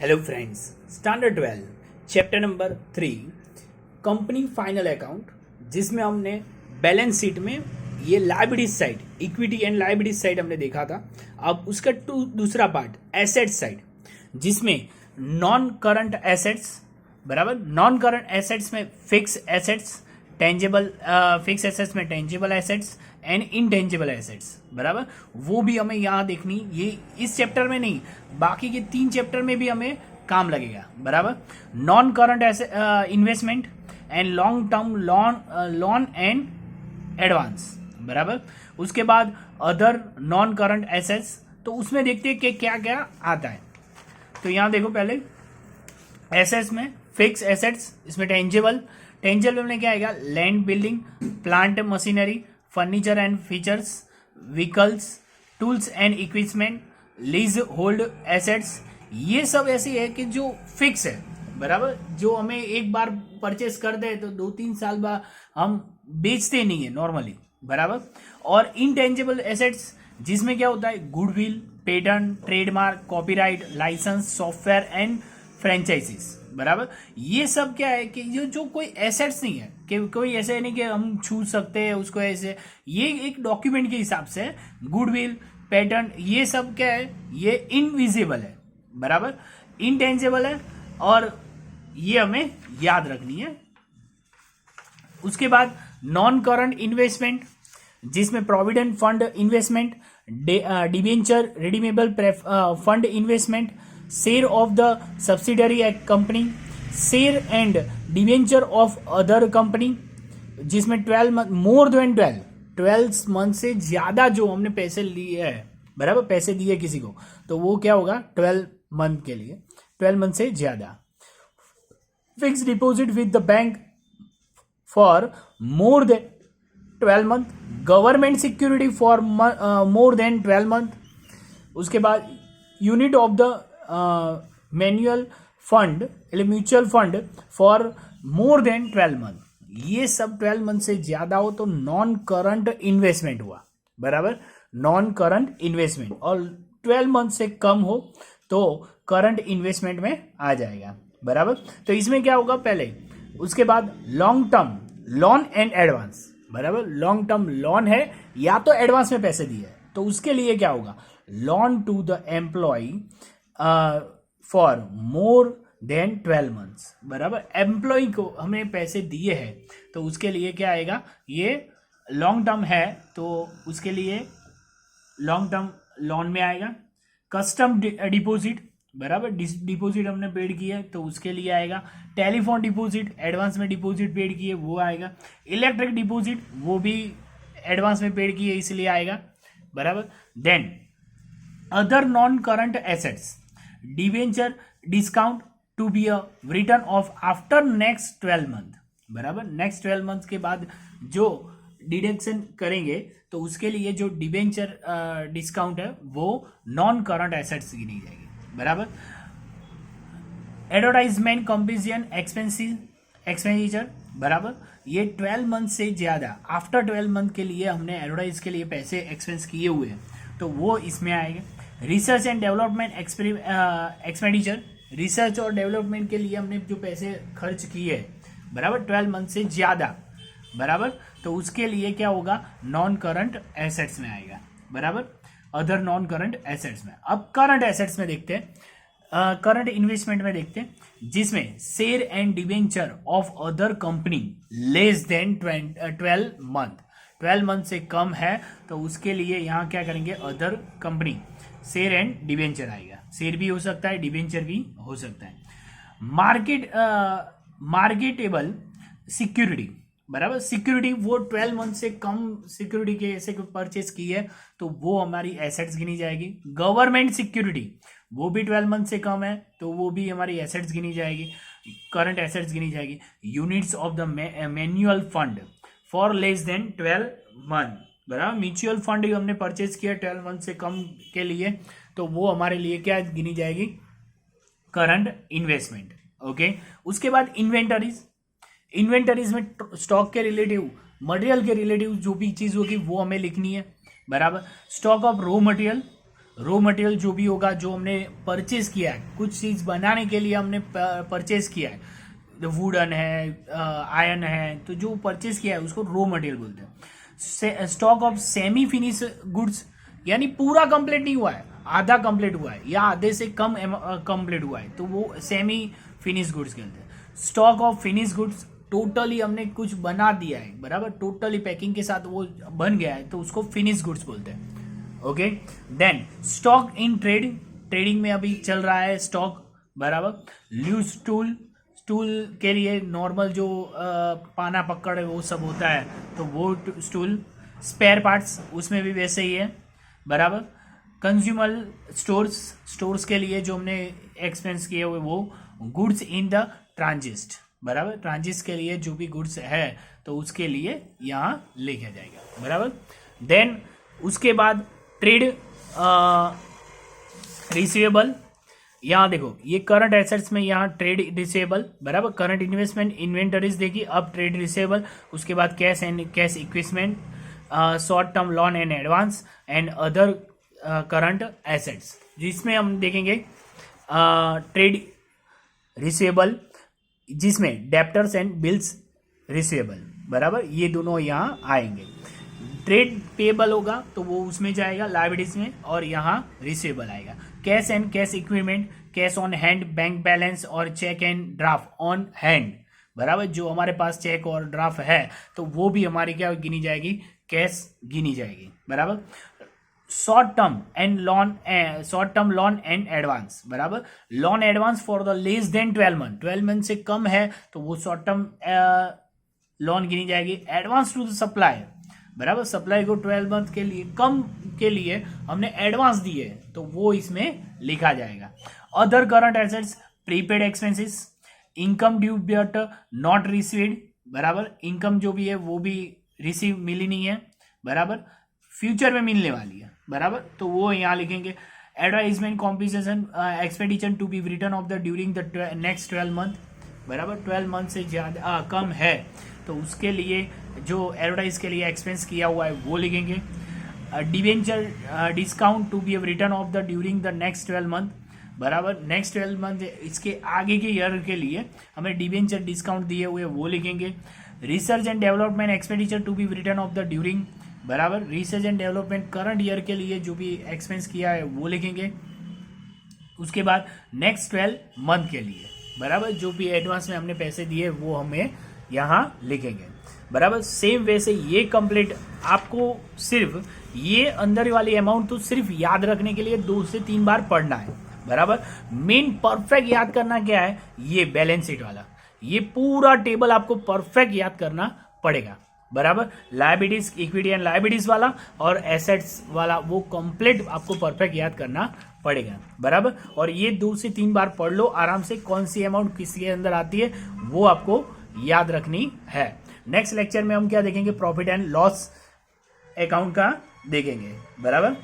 Hello friends, standard 12 chapter number 3 company final account, जिसमें हमने balance sheet में ये liabilities side, equity and liabilities side हमने देखा था। अब उसका दूसरा पार्ट एसेट साइड, जिसमें नॉन करंट एसेट्स बराबर, नॉन करंट एसेट्स में fix assets, tangible fix assets में tangible assets and intangible assets बराबर, वो भी हमें यहाँ देखनी। ये इस चैप्टर में नहीं, बाकी के 3 चैप्टर में भी हमें काम लगेगा बराबर। Non current investment and long term loan and advance बराबर। उसके बाद अदर नॉन करंट एसेट्स, तो उसमें देखते हैं कि क्या क्या आता है। तो यहाँ देखो, पहले एसेट्स में फिक्स एसेट्स, इसमें टेंजेबल में क्या आएगा? Land, building, plant, machinery, furniture and features, vehicles, tools and equipment, lease hold assets. ये सब ऐसी है कि जो फिक्स है बराबर, जो हमें एक बार परचेस कर दे तो 2-3 साल बाद हम बेचते नहीं है नॉर्मली बराबर। और इनटेंजिबल एसेट्स, जिसमें क्या होता है? Goodwill, patent, trademark, copyright, licence, software and franchises बराबर। ये सब क्या है कि जो कोई एसेट्स नहीं है, कि कोई ऐसे नहीं कि हम छू सकते हैं उसको ऐसे, ये एक डॉक्यूमेंट के हिसाब से गुडविल, पेटेंट, ये सब क्या है? ये इनविजिबल है बराबर, इनटेंजिबल है, और ये हमें याद रखनी है। उसके बाद नॉन करंट इन्वेस्टमेंट, जिसमें provident fund investment, debenture, redeemable fund investment, share of the subsidiary company, share and debenture of other company, जिसमें 12 मंथ, मोर देन 12 मंथ से ज्यादा जो हमने पैसे लिए है बराबर, पैसे दिए किसी को, तो वो क्या होगा? 12 मंथ के लिए, 12 मंथ से ज्यादा। Fix deposit with the bank for more than 12 month, government security for more than 12 month. उसके बाद unit of the manual fund, mutual fund for more than 12 month. ये सब 12 मंथ से ज्यादा हो तो नॉन करंट इन्वेस्टमेंट हुआ बराबर, नॉन करंट इन्वेस्टमेंट। और 12 मंथ से कम हो तो करंट इन्वेस्टमेंट में आ जाएगा बराबर। तो इसमें क्या होगा पहले? उसके बाद long term loan and advance बराबर। लॉन्ग टर्म लोन है या तो एडवांस में पैसे दिए, तो उसके लिए क्या होगा? Loan to the employee for more than 12 months बराबर। एम्प्लॉय को हमने पैसे दिए हैं तो उसके लिए क्या आएगा? ये लॉन्ग टर्म है तो उसके लिए लॉन्ग टर्म लोन में आएगा। कस्टम डिपॉजिट बराबर, डिपॉजिट हमने पेड किया है तो उसके लिए आएगा। टेलीफोन डिपॉजिट, एडवांस में डिपॉजिट पेड किए, वो आएगा। इलेक्ट्रिक डिपॉजिट, वो भी एडवांस में पेड किए इसलिए आएगा बराबर। Then other non current assets, debenture discount to be uh written off after next 12 month बराबर। नेक्स्ट 12 मंथ के बाद जो डिडक्शन करेंगे तो उसके लिए जो डिवेंचर डिस्काउंट है वो नॉन करंट एसेट्स गिनी जाएगी बराबर। एडवर्टाइजमेंट कंपटीशन एक्सपेंडिचर बराबर, ये 12 मंथ से ज्यादा, आफ्टर 12 मंथ के लिए हमने एडवर्टाइज के लिए पैसे एक्सपेंस किए हुए हैं तो वो इसमें आएगा। Research and development expenditure, research और डेवलपमेंट के लिए हमने जो पैसे खर्च किए बराबर 12 मंथ से ज्यादा बराबर, तो उसके लिए क्या होगा? नॉन करंट एसेट्स में आएगा बराबर, अदर नॉन करंट एसेट्स में। अब करंट एसेट्स में देखते हैं, करंट इन्वेस्टमेंट में देखते हैं, जिसमें share and debenture of other company less than 12 month से कम है तो उसके लिए यहाँ क्या करेंगे? Other company, share and debenture आएगा। शेयर भी हो सकता है, डिवेंचर भी हो सकता है। मार्केटेबल सिक्योरिटी बराबर, सिक्योरिटी वो 12 मंथ से कम सिक्योरिटी के ऐसे परचेस की है तो वो हमारी एसेट्स गिनी जाएगी। गवर्नमेंट सिक्योरिटी, वो भी 12 मंथ से कम है तो वो भी हमारी एसेट्स गिनी जाएगी, करंट एसेट्स गिनी जाएगी। Units of the manual fund for less than 12 month बराबर, म्यूचुअल फंड हमने परचेज किया 12 मंथ से कम के लिए तो वो हमारे लिए क्या गिनी जाएगी? Current investment. ओके, उसके बाद इन्वेंटरीज में स्टॉक के रिलेटिव, मटेरियल के रिलेटिव जो भी चीज होगी वो हमें लिखनी है बराबर। Stock of raw material, raw material जो भी होगा, जो हमने परचेज किया है, कुछ चीज बनाने के लिए हमने परचेज किया है, वुडन है, आयरन है, तो जो परचेज किया है उसको रॉ मटेरियल बोलते हैं। Stock of semi finish goods, यानी पूरा कंप्लीट नहीं हुआ है, आधा कंप्लीट हुआ है या आधे से कम कंप्लीट हुआ है, तो वो सेमी फिनिश गुड्स कहते हैं। Stock of finish goods, totally हमने कुछ बना दिया है, बराबर, टोटली पैकिंग के साथ वो बन गया है, तो उसको फिनिश गुड्स बोलते हैं। Okay, then stock in trade, trading में अभी चल रहा है स्टॉक, बराबर। लूज टूल, टूल के लिए नॉर्मल जो पाना पकड़ है वो सब होता है, तो वो टूल। स्पेयर पार्ट्स, उसमें भी वैसे ही है, बराबर। कंज्यूमर स्टोर्स, स्टोर्स के लिए जो हमने एक्सपेंस किए हुए वो। गुड्स इन द ट्रांजिस्ट, बराबर, ट्रांजिस्ट के लिए जो भी गुड्स है तो उसके लिए यहाँ लिखा जाएगा, बराबर। देन उसके बाद ट्रेड रिसीवेबल, यहाँ देखो ये करंट एसेट्स में यहाँ ट्रेड रिसीवेबल, बराबर। करंट इन्वेस्टमेंट इन्वेंटरीज देखिए, अब ट्रेड रिसीवेबल, उसके बाद cash and cash equipment, short term loan and advance and other current assets, जिसमें हम देखेंगे ट्रेड रिसीवेबल, जिसमें डेप्टर्स एंड बिल्स रिसीवेबल, बराबर, ये दोनों यहाँ आएंगे। ट्रेड पेबल होगा तो वो उसमें जाएगा लायबिलिटीज में, और यहाँ रिसीवेबल आएगा। Cash and cash equipment, cash on hand, bank balance और cheque and draft on hand, बराबर। जो हमारे पास चेक और ड्राफ्ट है तो वो भी हमारी क्या गिनी जाएगी, कैश गिनी जाएगी, बराबर। Short term and loan, short term loan and advance, बराबर। Loan advance for the less than 12 month, 12 month से कम है तो वो शॉर्ट टर्म लोन गिनी जाएगी। एडवांस टू द सप्लायर, बराबर, सप्लाई को 12 मंथ के लिए कम के लिए हमने एडवांस दिए तो वो इसमें लिखा जाएगा। Other current assets, prepaid expenses, income due but not received, बराबर, इनकम जो भी है वो भी रिसीव मिली नहीं है, बराबर, फ्यूचर में मिलने वाली है, बराबर, तो वो यहाँ लिखेंगे। Advertisement competition expenditure to be written off the during the next 12 month, बराबर, 12 मंथ से ज़्यादा कम है तो उसके लिए जो एडवर्टाइज के लिए एक्सपेंस किया हुआ है वो लिखेंगे। Debenture discount to be written off the during the next 12 month, बराबर, नेक्स्ट 12 मंथ इसके आगे के ईयर के लिए हमें डिवेंचर डिस्काउंट दिए हुए वो लिखेंगे। Research and development expenditure to be written off the during, बराबर, research and development current year के लिए जो भी एक्सपेंस किया है वो लिखेंगे। उसके बाद नेक्स्ट 12 मंथ के लिए, बराबर, जो भी एडवांस में हमने पैसे दिए वो हमें यहाँ लिखेंगे, बराबर। सेम वैसे ये कंप्लीट, आपको सिर्फ ये अंदर वाली अमाउंट तो सिर्फ याद रखने के लिए 2 से 3 बार पढ़ना है, बराबर। मेन परफेक्ट याद करना क्या है, ये बैलेंस शीट वाला, ये पूरा टेबल आपको परफेक्ट याद करना पड़ेगा, बराबर। लायबिलिटीज, इक्विटी एंड लायबिलिटीज वाला और एसेट्स वाला वो कंप्लीट आपको परफेक्ट याद करना पड़ेगा, बराबर। और ये 2 से 3 बार पढ़ लो आराम से, कौन सी अमाउंट किसके अंदर आती है वो आपको याद रखनी है। नेक्स्ट लेक्चर में हम क्या देखेंगे, प्रॉफिट एंड लॉस अकाउंट का देखेंगे, बराबर।